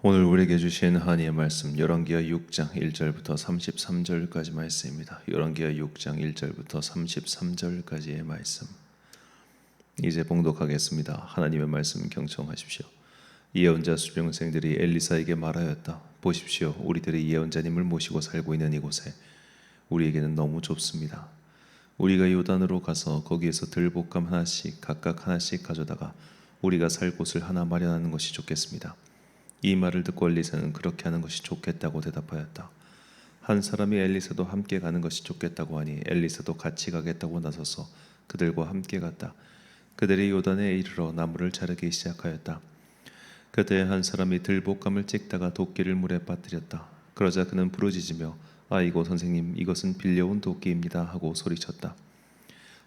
오늘 우리에게 주신 하나님의 말씀 열왕기하 6장 1절부터 33절까지 말씀입니다. 열왕기하 6장 1절부터 33절까지의 말씀. 이제 봉독하겠습니다. 하나님의 말씀 경청하십시오. 예언자 수령생들이 엘리사에게 말하였다. 보십시오, 우리들이 예언자님을 모시고 살고 있는 이곳에 우리에게는 너무 좁습니다. 우리가 요단으로 가서 거기에서 들볶음 하나씩 각각 하나씩 가져다가 우리가 살 곳을 하나 마련하는 것이 좋겠습니다. 이 말을 듣고 엘리사는 그렇게 하는 것이 좋겠다고 대답하였다. 한 사람이 엘리사도 함께 가는 것이 좋겠다고 하니 엘리사도 같이 가겠다고 나서서 그들과 함께 갔다. 그들이 요단에 이르러 나무를 자르기 시작하였다. 그때 한 사람이 들볶음을 찍다가 도끼를 물에 빠뜨렸다. 그러자 그는 부르짖으며 아이고 선생님, 이것은 빌려온 도끼입니다 하고 소리쳤다.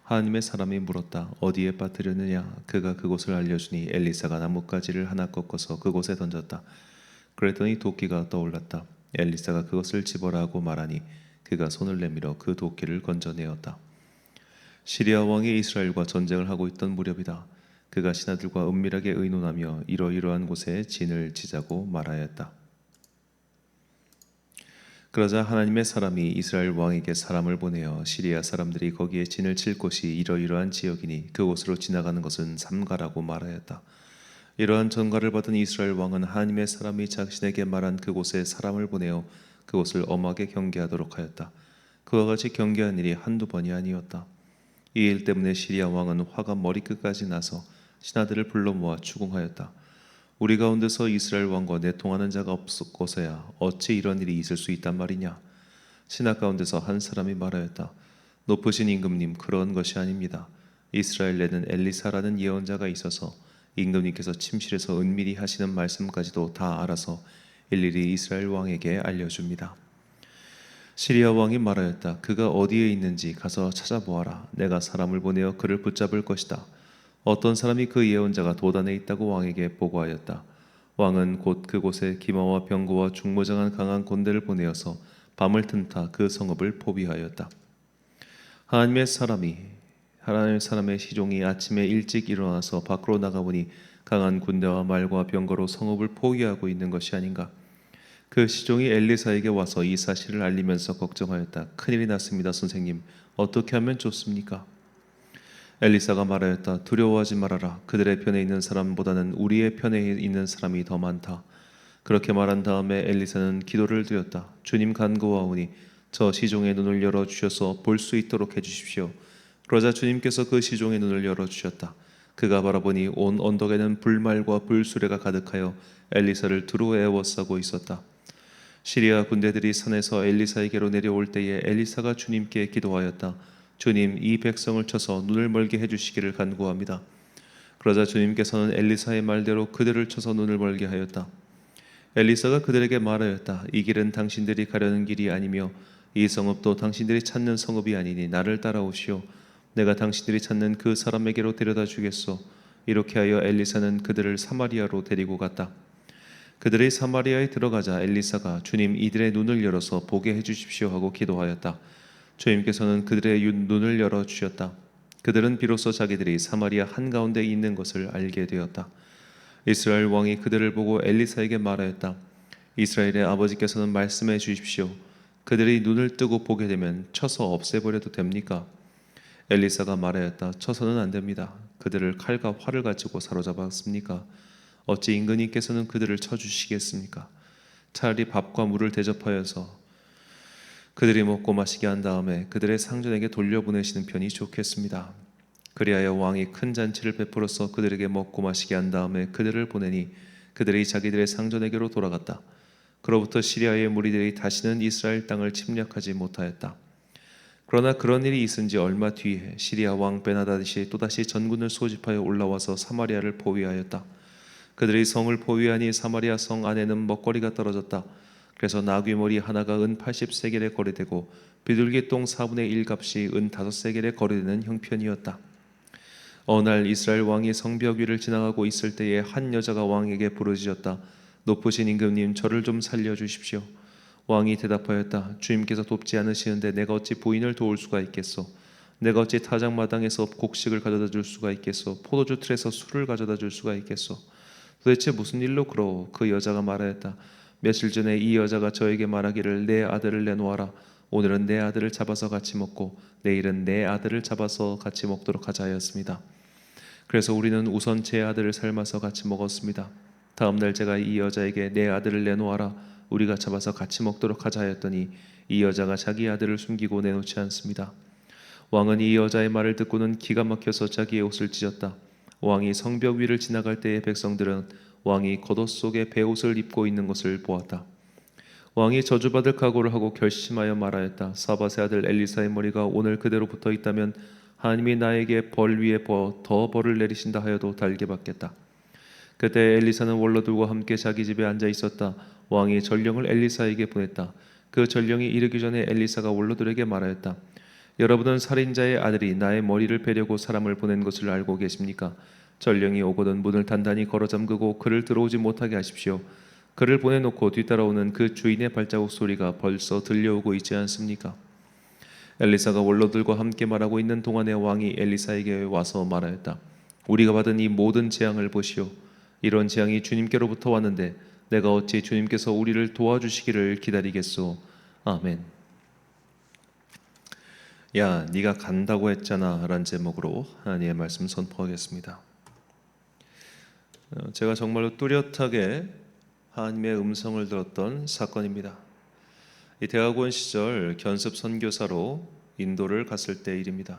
하나님의 사람이 물었다. 어디에 빠뜨렸느냐? 그가 그곳을 알려주니 엘리사가 나뭇가지를 하나 꺾어서 그곳에 던졌다. 그랬더니 도끼가 떠올랐다. 엘리사가 그것을 집어라 하고 말하니 그가 손을 내밀어 그 도끼를 건져내었다. 시리아 왕이 이스라엘과 전쟁을 하고 있던 무렵이다. 그가 신하들과 은밀하게 의논하며 이러이러한 곳에 진을 치자고 말하였다. 그러자 하나님의 사람이 이스라엘 왕에게 사람을 보내어 시리아 사람들이 거기에 진을 칠 곳이 이러이러한 지역이니 그곳으로 지나가는 것은 삼가라고 말하였다. 이러한 전가를 받은 이스라엘 왕은 하나님의 사람이 자신에게 말한 그곳에 사람을 보내어 그곳을 엄하게 경계하도록 하였다. 그와 같이 경계한 일이 한두 번이 아니었다. 이 일 때문에 시리아 왕은 화가 머리끝까지 나서 신하들을 불러 모아 추궁하였다. 우리 가운데서 이스라엘 왕과 내통하는 자가 없고서야 어찌 이런 일이 있을 수 있단 말이냐. 신하 가운데서 한 사람이 말하였다. 높으신 임금님, 그런 것이 아닙니다. 이스라엘에는 엘리사라는 예언자가 있어서 임금님께서 침실에서 은밀히 하시는 말씀까지도 다 알아서 일일이 이스라엘 왕에게 알려줍니다. 시리아 왕이 말하였다. 그가 어디에 있는지 가서 찾아보아라. 내가 사람을 보내어 그를 붙잡을 것이다. 어떤 사람이 그 예언자가 도단에 있다고 왕에게 보고하였다. 왕은 곧 그곳에 기마와 병거와 중무장한 강한 군대를 보내어서 밤을 틈타 그 성읍을 포위하였다. 하나님의 사람의 시종이 아침에 일찍 일어나서 밖으로 나가보니 강한 군대와 말과 병거로 성읍을 포위하고 있는 것이 아닌가. 그 시종이 엘리사에게 와서 이 사실을 알리면서 걱정하였다. 큰일이 났습니다, 선생님. 어떻게 하면 좋습니까? 엘리사가 말하였다. 두려워하지 말아라. 그들의 편에 있는 사람보다는 우리의 편에 있는 사람이 더 많다. 그렇게 말한 다음에 엘리사는 기도를 드렸다. 주님 간구하오니 저 시종의 눈을 열어주셔서 볼 수 있도록 해주십시오. 그러자 주님께서 그 시종의 눈을 열어주셨다. 그가 바라보니 온 언덕에는 불말과 불수레가 가득하여 엘리사를 두루 에워싸고 있었다. 시리아 군대들이 산에서 엘리사에게로 내려올 때에 엘리사가 주님께 기도하였다. 주님, 이 백성을 쳐서 눈을 멀게 해주시기를 간구합니다. 그러자 주님께서는 엘리사의 말대로 그들을 쳐서 눈을 멀게 하였다. 엘리사가 그들에게 말하였다. 이 길은 당신들이 가려는 길이 아니며 이 성읍도 당신들이 찾는 성읍이 아니니 나를 따라오시오. 내가 당신들이 찾는 그 사람에게로 데려다 주겠소. 이렇게 하여 엘리사는 그들을 사마리아로 데리고 갔다. 그들이 사마리아에 들어가자 엘리사가 주님, 이들의 눈을 열어서 보게 해주십시오 하고 기도하였다. 주님께서는 그들의 눈을 열어주셨다. 그들은 비로소 자기들이 사마리아 한가운데 있는 것을 알게 되었다. 이스라엘 왕이 그들을 보고 엘리사에게 말하였다. 이스라엘의 아버지께서는 말씀해 주십시오. 그들이 눈을 뜨고 보게 되면 쳐서 없애버려도 됩니까? 엘리사가 말하였다. 쳐서는 안 됩니다. 그들을 칼과 활을 가지고 사로잡았습니까? 어찌 임금님께서는 그들을 쳐주시겠습니까? 차라리 밥과 물을 대접하여서 그들이 먹고 마시게 한 다음에 그들의 상전에게 돌려보내시는 편이 좋겠습니다. 그리하여 왕이 큰 잔치를 베풀어서 그들에게 먹고 마시게 한 다음에 그들을 보내니 그들이 자기들의 상전에게로 돌아갔다. 그로부터 시리아의 무리들이 다시는 이스라엘 땅을 침략하지 못하였다. 그러나 그런 일이 있은 지 얼마 뒤에 시리아 왕 베나다시 또다시 전군을 소집하여 올라와서 사마리아를 포위하였다. 그들이 성을 포위하니 사마리아 성 안에는 먹거리가 떨어졌다. 그래서 나귀머리 하나가 은 80세겔에 거래되고 비둘기 똥 4분의 1 값이 은 5세겔에 거래되는 형편이었다. 어느 날 이스라엘 왕이 성벽 위를 지나가고 있을 때에 한 여자가 왕에게 부르짖었다. 높으신 임금님, 저를 좀 살려주십시오. 왕이 대답하였다. 주님께서 돕지 않으시는데 내가 어찌 부인을 도울 수가 있겠소? 내가 어찌 타작마당에서 곡식을 가져다 줄 수가 있겠소? 포도주 틀에서 술을 가져다 줄 수가 있겠소? 도대체 무슨 일로 그러오? 그 여자가 말하였다. 며칠 전에 이 여자가 저에게 말하기를 내 아들을 내놓아라. 오늘은 내 아들을 잡아서 같이 먹고 내일은 내 아들을 잡아서 같이 먹도록 하자 하였습니다. 그래서 우리는 우선 제 아들을 삶아서 같이 먹었습니다. 다음 날 제가 이 여자에게 내 아들을 내놓아라. 우리가 잡아서 같이 먹도록 하자 하였더니 이 여자가 자기 아들을 숨기고 내놓지 않습니다. 왕은 이 여자의 말을 듣고는 기가 막혀서 자기의 옷을 찢었다. 왕이 성벽 위를 지나갈 때의 백성들은 왕이 겉옷 속에 베옷을 입고 있는 것을 보았다. 왕이 저주받을 각오를 하고 결심하여 말하였다. 사밧의 아들 엘리사의 머리가 오늘 그대로 붙어 있다면 하나님이 나에게 벌 위에 더 벌을 내리신다 하여도 달게 받겠다. 그때 엘리사는 원로들과 함께 자기 집에 앉아 있었다. 왕이 전령을 엘리사에게 보냈다. 그 전령이 이르기 전에 엘리사가 원로들에게 말하였다. 여러분은 살인자의 아들이 나의 머리를 베려고 사람을 보낸 것을 알고 계십니까? 전령이 오거든 문을 단단히 걸어 잠그고 그를 들어오지 못하게 하십시오. 그를 보내놓고 뒤따라오는 그 주인의 발자국 소리가 벌써 들려오고 있지 않습니까? 엘리사가 원로들과 함께 말하고 있는 동안에 왕이 엘리사에게 와서 말하였다. 우리가 받은 이 모든 재앙을 보시오. 이런 재앙이 주님께로부터 왔는데 내가 어찌 주님께서 우리를 도와주시기를 기다리겠소. 아멘. 야, 네가 간다고 했잖아 라는 제목으로 하나님의 말씀 선포하겠습니다. 제가 정말로 뚜렷하게 하나님의 음성을 들었던 사건입니다. 이 대학원 시절 견습 선교사로 인도를 갔을 때 일입니다.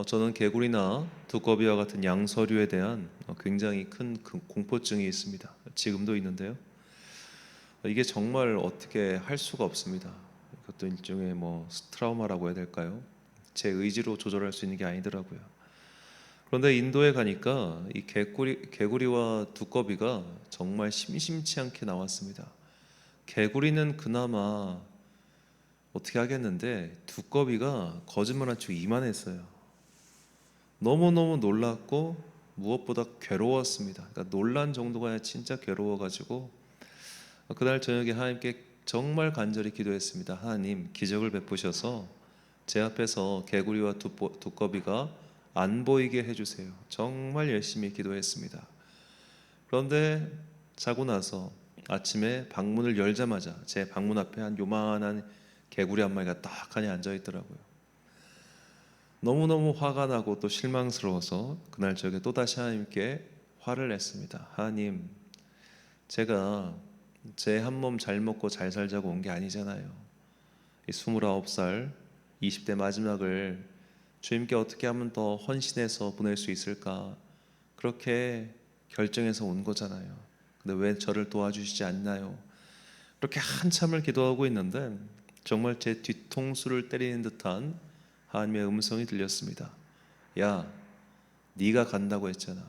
저는 개구리나 두꺼비와 같은 양서류에 대한 굉장히 큰 공포증이 있습니다. 지금도 있는데요. 이게 정말 어떻게 할 수가 없습니다. 이것도 일종의 트라우마라고 해야 될까요? 제 의지로 조절할 수 있는 게 아니더라고요. 그런데 인도에 가니까 이 개구리와 두꺼비가 정말 심심치 않게 나왔습니다. 개구리는 그나마 어떻게 하겠는데 두꺼비가 거짓말한 척 이만했어요. 너무너무 놀랐고 무엇보다 괴로웠습니다. 그러니까 놀란 정도가 아니라 진짜 괴로워가지고 그날 저녁에 하나님께 정말 간절히 기도했습니다. 하나님, 기적을 베푸셔서 제 앞에서 개구리와 두꺼비가 안 보이게 해주세요. 정말 열심히 기도했습니다. 그런데 자고 나서 아침에 방문을 열자마자 제 방문 앞에 한 요만한 개구리 한 마리가 딱하니 앉아 있더라고요. 너무너무 화가 나고 또 실망스러워서 그날 저녁에 또다시 하나님께 화를 냈습니다. 하나님, 제가 제 한 몸 잘 먹고 잘 살자고 온 게 아니잖아요. 이 29살 20대 마지막을 주님께 어떻게 하면 더 헌신해서 보낼 수 있을까, 그렇게 결정해서 온 거잖아요. 근데 왜 저를 도와주시지 않나요? 그렇게 한참을 기도하고 있는데 정말 제 뒤통수를 때리는 듯한 하나님의 음성이 들렸습니다. 야, 네가 간다고 했잖아.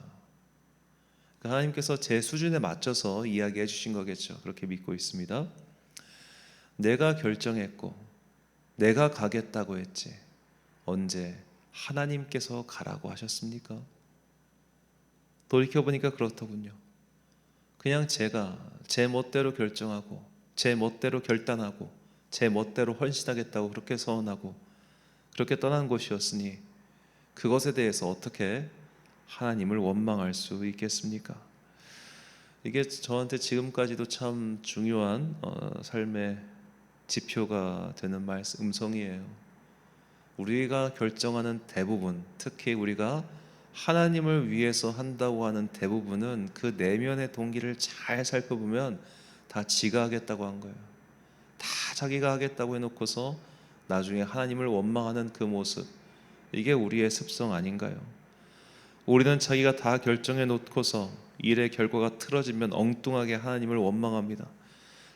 하나님께서 제 수준에 맞춰서 이야기해 주신 거겠죠. 그렇게 믿고 있습니다. 내가 결정했고 내가 가겠다고 했지 언제 하나님께서 가라고 하셨습니까? 돌이켜보니까 그렇더군요. 그냥 제가 제 멋대로 결정하고 제 멋대로 결단하고 제 멋대로 헌신하겠다고 그렇게 서원하고 그렇게 떠난 곳이었으니 그것에 대해서 어떻게 하나님을 원망할 수 있겠습니까? 이게 저한테 지금까지도 참 중요한 삶의 지표가 되는 음성이에요. 우리가 결정하는 대부분, 특히 우리가 하나님을 위해서 한다고 하는 대부분은 그 내면의 동기를 잘 살펴보면 다 지가 하겠다고 한 거예요. 다 자기가 하겠다고 해놓고서 나중에 하나님을 원망하는 그 모습, 이게 우리의 습성 아닌가요? 우리는 자기가 다 결정해 놓고서 일의 결과가 틀어지면 엉뚱하게 하나님을 원망합니다.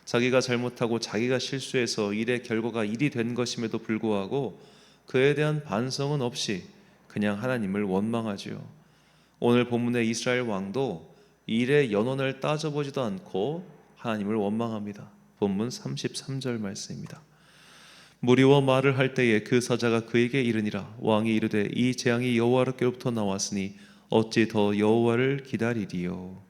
자기가 잘못하고 자기가 실수해서 일의 결과가 일이 된 것임에도 불구하고 그에 대한 반성은 없이 그냥 하나님을 원망하지요. 오늘 본문의 이스라엘 왕도 일의 연원을 따져보지도 않고 하나님을 원망합니다. 본문 33절 말씀입니다. 무리와 말을 할 때에 그 사자가 그에게 이르니라. 왕이 이르되 이 재앙이 여호와께로부터 나왔으니 어찌 더 여호와를 기다리리요.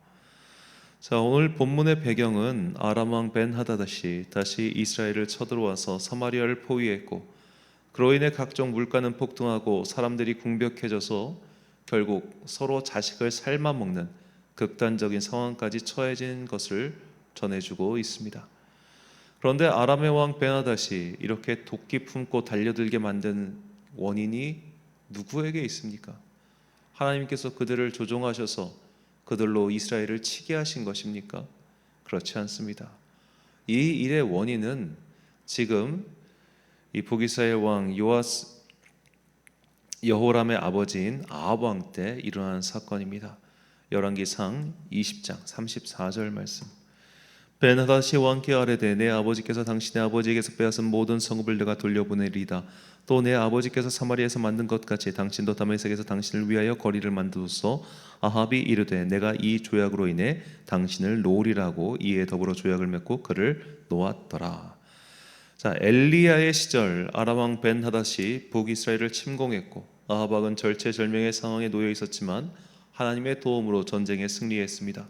자, 오늘 본문의 배경은 아람 왕 벤하다닷이 다시 이스라엘을 쳐들어와서 사마리아를 포위했고 그로 인해 각종 물가는 폭등하고 사람들이 궁벽해져서 결국 서로 자식을 삶아 먹는 극단적인 상황까지 처해진 것을 전해주고 있습니다. 그런데 아람의 왕 베나닷이 이렇게 도끼 품고 달려들게 만든 원인이 누구에게 있습니까? 하나님께서 그들을 조종하셔서 그들로 이스라엘을 치게 하신 것입니까? 그렇지 않습니다. 이 일의 원인은 지금 이 북이스라엘 왕 여호람의 아버지인 아합 왕 때 일어난 사건입니다. 열왕기상 20장 34절 말씀. 베나닷이 왕께 아뢰되 내 아버지께서 당신의 아버지에게서 빼앗은 모든 성읍을 내가 돌려보내리이다. 또 내 아버지께서 사마리아에서 만든 것 같이 당신도 다메섹에서 당신을 위하여 거리를 만들어서 아합이 이르되 내가 이 조약으로 인해 당신을 놓으리라고 이에 더불어 조약을 맺고 그를 놓았더라. 자, 엘리야의 시절 아람 왕 벤하닷이 북이스라엘을 침공했고 아합 왕은 절체절명의 상황에 놓여 있었지만 하나님의 도움으로 전쟁에 승리했습니다.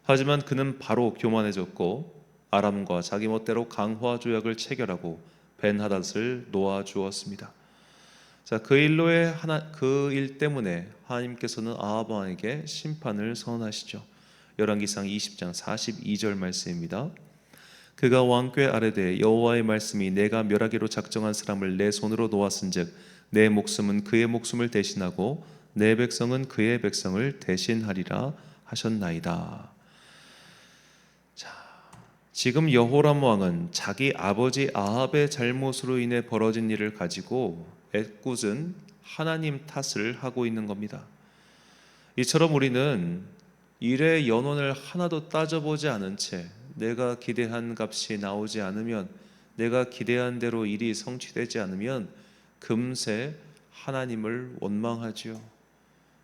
하지만 그는 바로 교만해졌고 아람과 자기 멋대로 강화 조약을 체결하고 벤하닷을 놓아 주었습니다. 자, 그 일 때문에 하나님께서는 아합 왕에게 심판을 선언하시죠. 열왕기상 20장 42절 말씀입니다. 그가 왕께 아뢰되 여호와의 말씀이 내가 멸하기로 작정한 사람을 내 손으로 놓았은즉 내 목숨은 그의 목숨을 대신하고 내 백성은 그의 백성을 대신하리라 하셨나이다. 자, 지금 여호람 왕은 자기 아버지 아합의 잘못으로 인해 벌어진 일을 가지고 애꿎은 하나님 탓을 하고 있는 겁니다. 이처럼 우리는 일의 연원을 하나도 따져보지 않은 채 내가 기대한 값이 나오지 않으면, 내가 기대한 대로 일이 성취되지 않으면 금세 하나님을 원망하지요.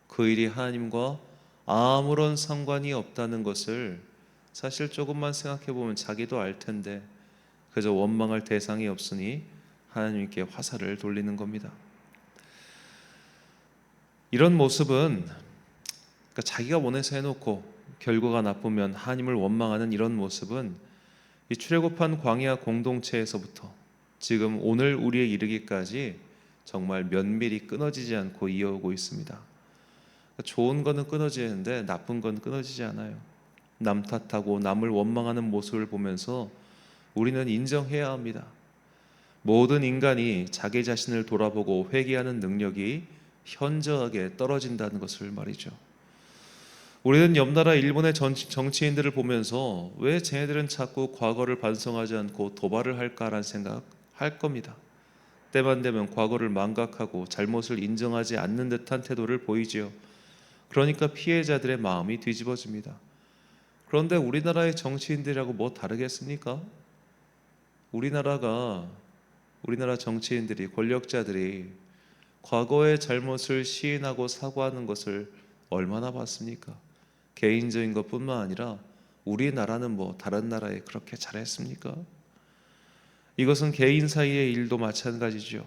그 일이 하나님과 아무런 상관이 없다는 것을 사실 조금만 생각해 보면 자기도 알 텐데 그저 원망할 대상이 없으니 하나님께 화살을 돌리는 겁니다. 이런 모습은 그러니까 자기가 원해서 해놓고 결과가 나쁘면 하나님을 원망하는 이런 모습은 이 출애굽한 광야 공동체에서부터 지금 오늘 우리에 이르기까지 정말 면밀히 끊어지지 않고 이어오고 있습니다. 좋은 거는 끊어지는데 나쁜 건 끊어지지 않아요. 남 탓하고 남을 원망하는 모습을 보면서 우리는 인정해야 합니다. 모든 인간이 자기 자신을 돌아보고 회개하는 능력이 현저하게 떨어진다는 것을 말이죠. 우리는 옆나라 일본의 정치인들을 보면서 왜 쟤네들은 자꾸 과거를 반성하지 않고 도발을 할까라는 생각할 겁니다. 때만 되면 과거를 망각하고 잘못을 인정하지 않는 듯한 태도를 보이지요. 그러니까 피해자들의 마음이 뒤집어집니다. 그런데 우리나라의 정치인들이라고 뭐 다르겠습니까? 우리나라 정치인들이, 권력자들이 과거의 잘못을 시인하고 사과하는 것을 얼마나 봤습니까? 개인적인 것뿐만 아니라 우리나라는 뭐 다른 나라에 그렇게 잘했습니까? 이것은 개인 사이의 일도 마찬가지죠.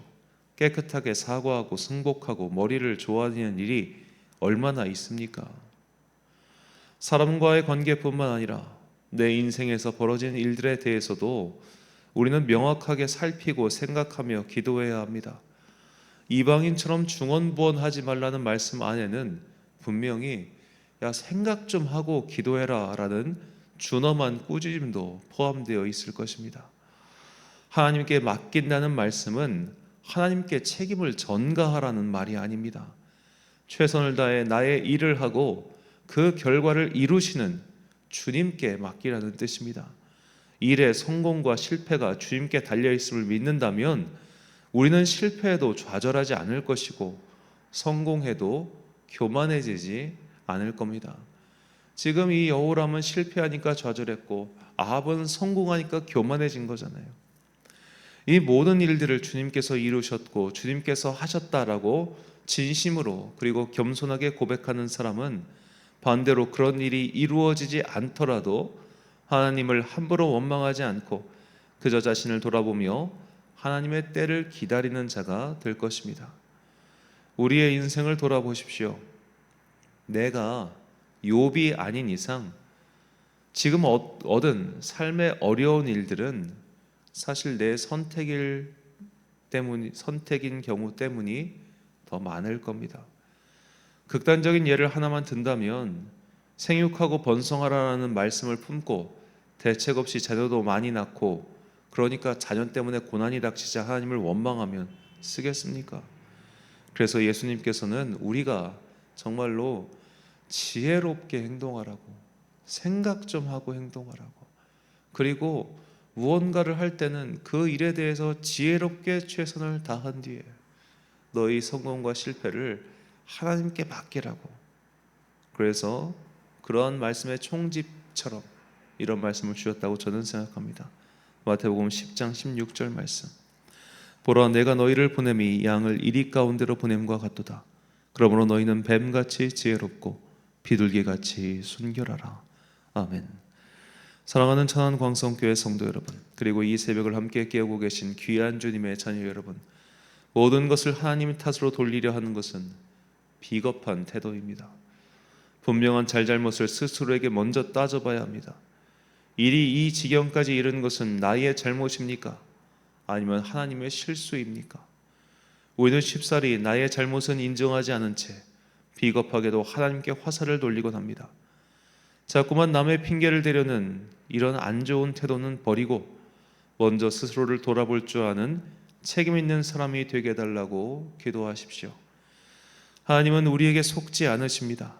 깨끗하게 사과하고 승복하고 머리를 조아리는 일이 얼마나 있습니까? 사람과의 관계뿐만 아니라 내 인생에서 벌어진 일들에 대해서도 우리는 명확하게 살피고 생각하며 기도해야 합니다. 이방인처럼 중언부언하지 말라는 말씀 안에는 분명히 야 생각 좀 하고 기도해라 라는 준엄한 꾸짖음도 포함되어 있을 것입니다. 하나님께 맡긴다는 말씀은 하나님께 책임을 전가하라는 말이 아닙니다. 최선을 다해 나의 일을 하고 그 결과를 이루시는 주님께 맡기라는 뜻입니다. 일의 성공과 실패가 주님께 달려있음을 믿는다면 우리는 실패해도 좌절하지 않을 것이고 성공해도 교만해지지 않을 겁니다. 지금 이 여호람은 실패하니까 좌절했고 아합은 성공하니까 교만해진 거잖아요. 이 모든 일들을 주님께서 이루셨고 주님께서 하셨다라고 진심으로 그리고 겸손하게 고백하는 사람은 반대로 그런 일이 이루어지지 않더라도 하나님을 함부로 원망하지 않고 그저 자신을 돌아보며 하나님의 때를 기다리는 자가 될 것입니다. 우리의 인생을 돌아보십시오. 내가 욥이 아닌 이상 지금 얻은 삶의 어려운 일들은 사실 내 선택인 경우 때문이 더 많을 겁니다. 극단적인 예를 하나만 든다면 생육하고 번성하라는 말씀을 품고 대책 없이 자녀도 많이 낳고 그러니까 자녀 때문에 고난이 닥치자 하나님을 원망하면 쓰겠습니까? 그래서 예수님께서는 우리가 정말로 지혜롭게 행동하라고, 생각 좀 하고 행동하라고, 그리고 무언가를 할 때는 그 일에 대해서 지혜롭게 최선을 다한 뒤에 너희 성공과 실패를 하나님께 맡기라고. 그래서 그러한 말씀의 총집처럼 이런 말씀을 주셨다고 저는 생각합니다. 마태복음 10장 16절 말씀, 보라 내가 너희를 보냄이 양을 이리 가운데로 보냄과 같도다. 그러므로 너희는 뱀같이 지혜롭고 비둘기같이 순결하라. 아멘. 사랑하는 천안광성교회 성도 여러분, 그리고 이 새벽을 함께 깨우고 계신 귀한 주님의 자녀 여러분, 모든 것을 하나님 탓으로 돌리려 하는 것은 비겁한 태도입니다. 분명한 잘잘못을 스스로에게 먼저 따져봐야 합니다. 일이 이 지경까지 이른 것은 나의 잘못입니까? 아니면 하나님의 실수입니까? 우리는 쉽사리 나의 잘못은 인정하지 않은 채 비겁하게도 하나님께 화살을 돌리곤 합니다. 자꾸만 남의 핑계를 대려는 이런 안 좋은 태도는 버리고 먼저 스스로를 돌아볼 줄 아는 책임 있는 사람이 되게 해달라고 기도하십시오. 하나님은 우리에게 속지 않으십니다.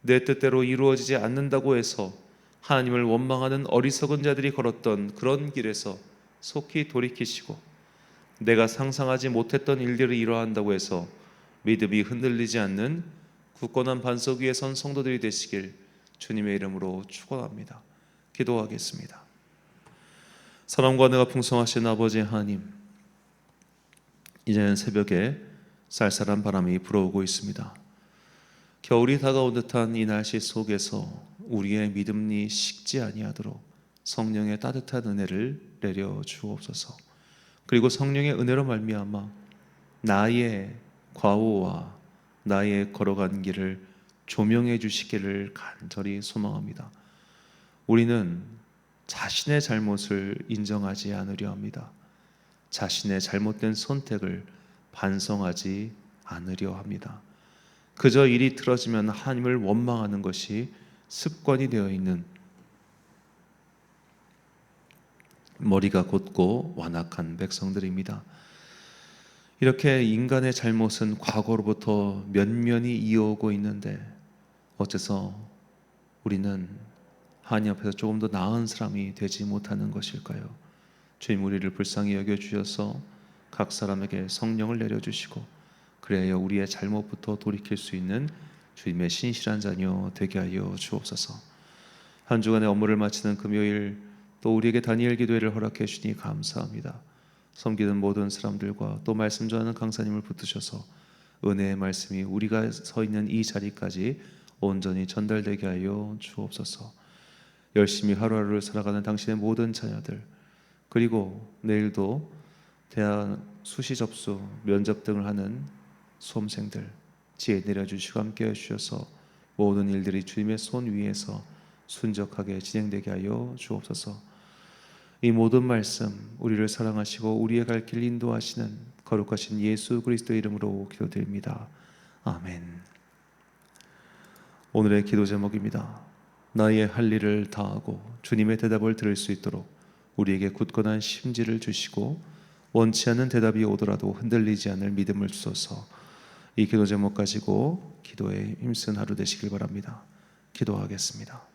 내 뜻대로 이루어지지 않는다고 해서 하나님을 원망하는 어리석은 자들이 걸었던 그런 길에서 속히 돌이키시고, 내가 상상하지 못했던 일들을 이뤄한다고 해서 믿음이 흔들리지 않는 굳건한 반석 위에 선 성도들이 되시길 주님의 이름으로 축원합니다. 기도하겠습니다. 사랑과 은혜가 풍성하신 아버지 하나님, 이제는 새벽에 쌀쌀한 바람이 불어오고 있습니다. 겨울이 다가온 듯한 이 날씨 속에서 우리의 믿음이 식지 아니하도록 성령의 따뜻한 은혜를 내려 주옵소서. 그리고 성령의 은혜로 말미암아 나의 과오와 나의 걸어간 길을 조명해 주시기를 간절히 소망합니다. 우리는 자신의 잘못을 인정하지 않으려 합니다. 자신의 잘못된 선택을 반성하지 않으려 합니다. 그저 일이 틀어지면 하나님을 원망하는 것이 습관이 되어 있는 머리가 곧고 완악한 백성들입니다. 이렇게 인간의 잘못은 과거로부터 면면이 이어오고 있는데 어째서 우리는 하나님 앞에서 조금 더 나은 사람이 되지 못하는 것일까요? 주님, 우리를 불쌍히 여겨주셔서 각 사람에게 성령을 내려주시고 그래야 우리의 잘못부터 돌이킬 수 있는 주님의 신실한 자녀 되게 하여 주옵소서. 한 주간의 업무를 마치는 금요일 또 우리에게 다니엘 기도회를 허락해 주시니 감사합니다. 섬기는 모든 사람들과 또 말씀 전하는 강사님을 붙드셔서 은혜의 말씀이 우리가 서 있는 이 자리까지 온전히 전달되게 하여 주옵소서. 열심히 하루하루를 살아가는 당신의 모든 자녀들, 그리고 내일도 대학 수시 접수, 면접 등을 하는 수험생들 지혜 내려주시고 함께해 주셔서 모든 일들이 주님의 손 위에서 순적하게 진행되게 하여 주옵소서. 이 모든 말씀 우리를 사랑하시고 우리의 갈 길 인도하시는 거룩하신 예수 그리스도의 이름으로 기도드립니다. 아멘. 오늘의 기도 제목입니다. 나의 할 일을 다하고 주님의 대답을 들을 수 있도록 우리에게 굳건한 심지를 주시고 원치 않는 대답이 오더라도 흔들리지 않을 믿음을 주소서. 이 기도 제목 가지고 기도에 힘쓴 하루 되시길 바랍니다. 기도하겠습니다.